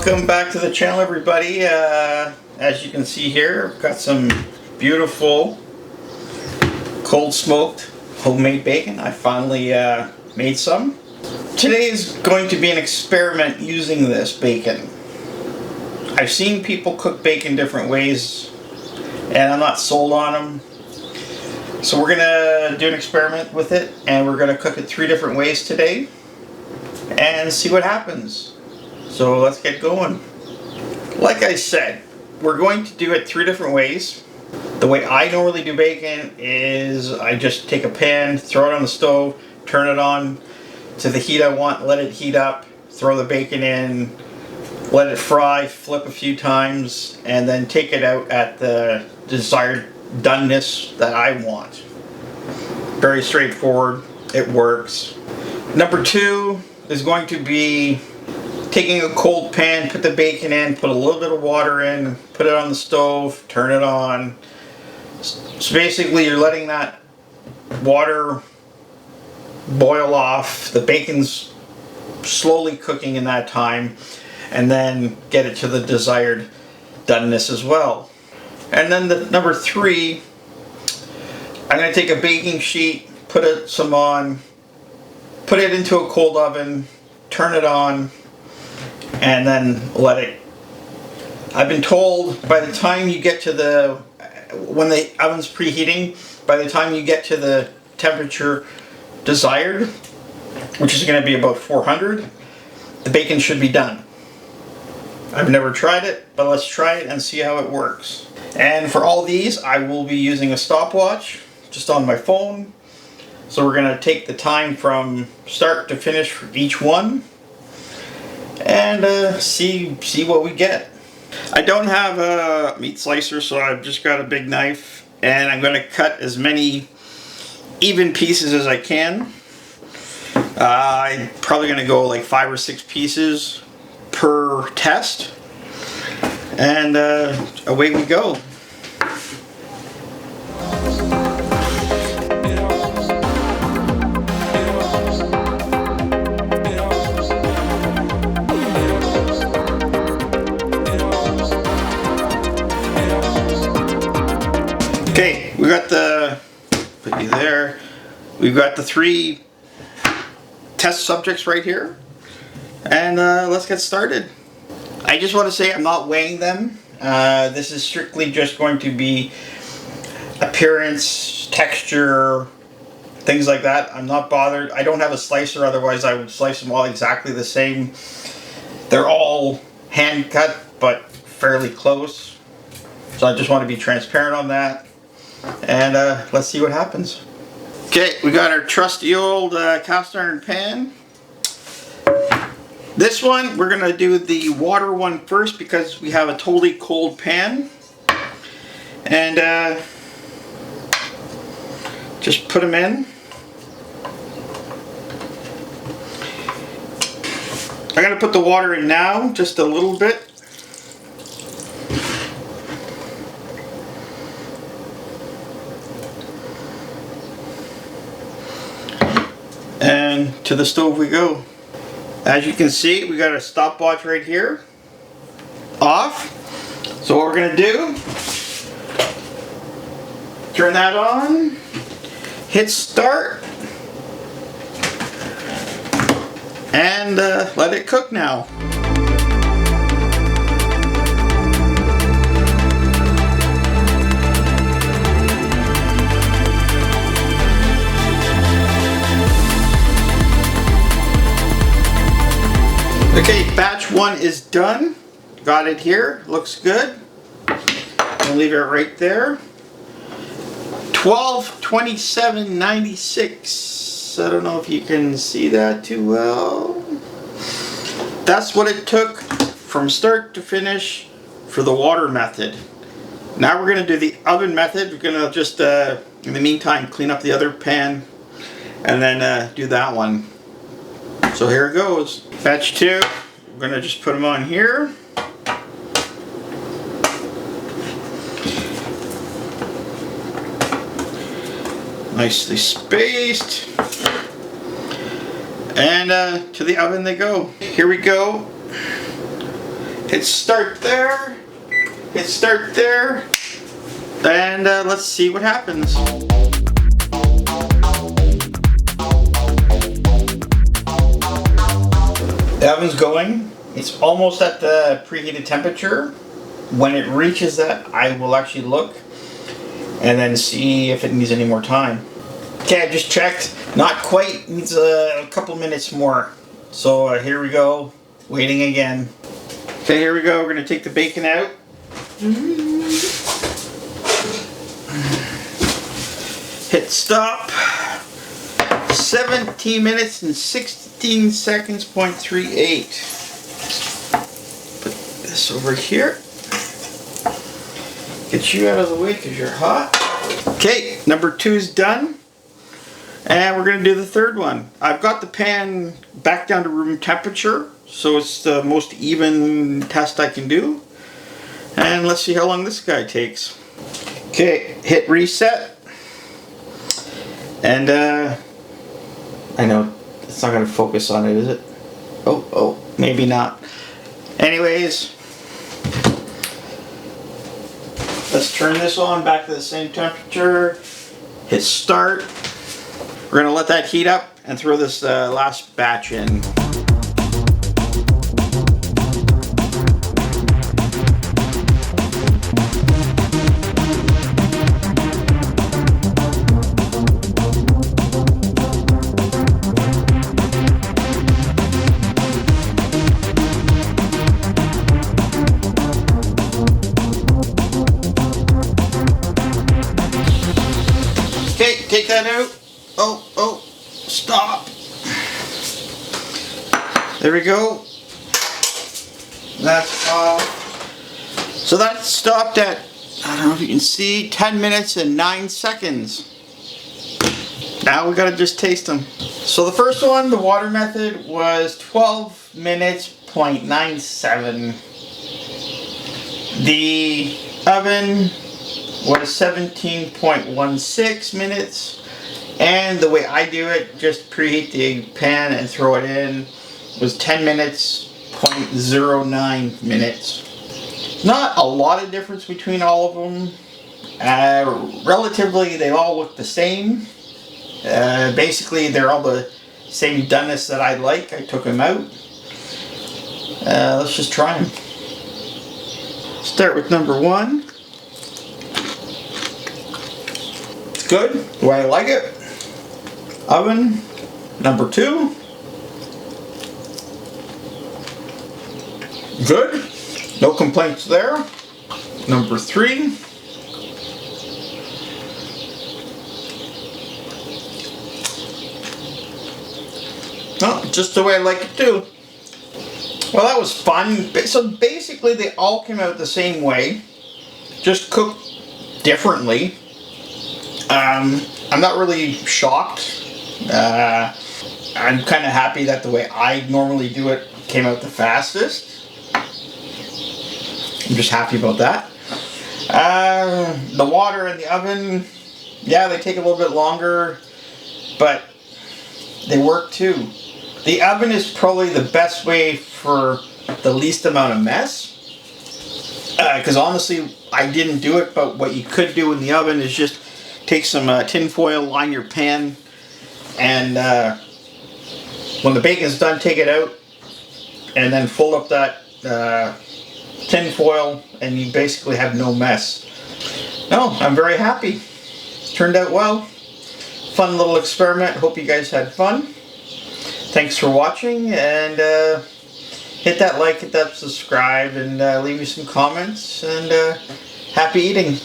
Welcome back to the channel, everybody. As you can see here, I've got some beautiful cold smoked homemade bacon. I finally made some. Today is going to be an experiment using this bacon. I've seen people cook bacon different ways and I'm not sold on them. So we're gonna do an experiment with it and we're gonna cook it 3 different ways today and see what happens. So let's get going. Like I said, we're going to do it 3 different ways. The way I normally do bacon is I just take a pan, throw it on the stove, turn it on to the heat I want, let it heat up, throw the bacon in, let it fry, flip a few times, and then take it out at the desired doneness that I want. Very straightforward, it works. Number 2 is going to be taking a cold pan, put the bacon in, put a little bit of water in, put it on the stove, turn it on. So basically you're letting that water boil off, the bacon's slowly cooking in that time, and then get it to the desired doneness as well. And then the number 3, I'm going to take a baking sheet, put some on, put it into a cold oven, turn it on, and then let it. I've been told by the time you get to the, when the oven's preheating, by the time you get to the temperature desired, which is going to be about 400, the bacon should be done. I've never tried it, but let's try it and see how it works. And for all these, I will be using a stopwatch just on my phone. So we're going to take the time from start to finish for each one and see what we get. I don't have a meat slicer, so I've just got a big knife and I'm going to cut as many even pieces as I can. I'm probably going to go like 5 or 6 pieces per test, and away we go. Okay, we got the, put you there, we've got the 3 test subjects right here, and let's get started. I just want to say I'm not weighing them. This is strictly just going to be appearance, texture, things like that. I'm not bothered. I don't have a slicer, otherwise I would slice them all exactly the same. They're all hand cut, but fairly close. So I just want to be transparent on that. And let's see what happens. Okay, we got our trusty old cast iron pan. This one, we're going to do the water one first because we have a totally cold pan. And just put them in. I'm going to put the water in now, just a little bit. And to the stove we go. As you can see, we got a stopwatch right here, off. So what we're gonna do, turn that on, hit start, and let it cook now. Okay, batch 1 is done. Got it here. Looks good. I'll leave it right there. 12:27.96. I don't know if you can see that too well. That's what it took from start to finish for the water method. Now we're going to do the oven method. We're going to just, in the meantime, clean up the other pan and then do that one. So here it goes. Batch 2, we're going to just put them on here. Nicely spaced. And to the oven they go. Here we go. Hit start there. Hit start there. And let's see what happens. The oven's going. It's almost at the preheated temperature. When it reaches that, I will actually look and then see if it needs any more time. Okay, I just checked. Not quite. Needs a couple minutes more. So here we go. Waiting again. Okay, here we go. We're going to take the bacon out. Hit stop. 17 minutes and 16 seconds, 0.38. Put this over here. Get you out of the way because you're hot. Okay, number 2 is done. And we're going to do the third one. I've got the pan back down to room temperature, so it's the most even test I can do. And let's see how long this guy takes. Okay, hit reset. And I know it's not going to focus on it, is it? Oh, maybe not. Anyways, let's turn this on back to the same temperature. Hit start. We're going to let that heat up and throw this last batch in. Okay, take that out. Oh, stop. There we go. That's off. So that stopped at, I don't know if you can see, 10 minutes and 9 seconds. Now we gotta just taste them. So the first one, the water method, was 12 minutes, 0.97. The oven was 17.16 minutes. And the way I do it, just preheat the pan and throw it in, was 10 minutes, 0.09 minutes. Not a lot of difference between all of them. Relatively, they all look the same. Basically, they're all the same doneness that I like. I took them out. Let's just try them. Start with number 1. It's good, the way I like it. Oven, number 2. Good, no complaints there. Number 3. Oh, just the way I like it too. Well, that was fun. So basically they all came out the same way, just cooked differently. I'm not really shocked. I'm kind of happy that the way I normally do it came out the fastest. I'm just happy about that. The water in the oven, yeah, they take a little bit longer, but they work too. The oven is probably the best way for the least amount of mess. Because honestly, I didn't do it, but what you could do in the oven is just take some tin foil, line your pan, and when the bacon's done, take it out, and then fold up that tin foil, and you basically have no mess. No, I'm very happy. Turned out well. Fun little experiment. Hope you guys had fun. Thanks for watching, and hit that like, hit that subscribe, and leave me some comments, and happy eating.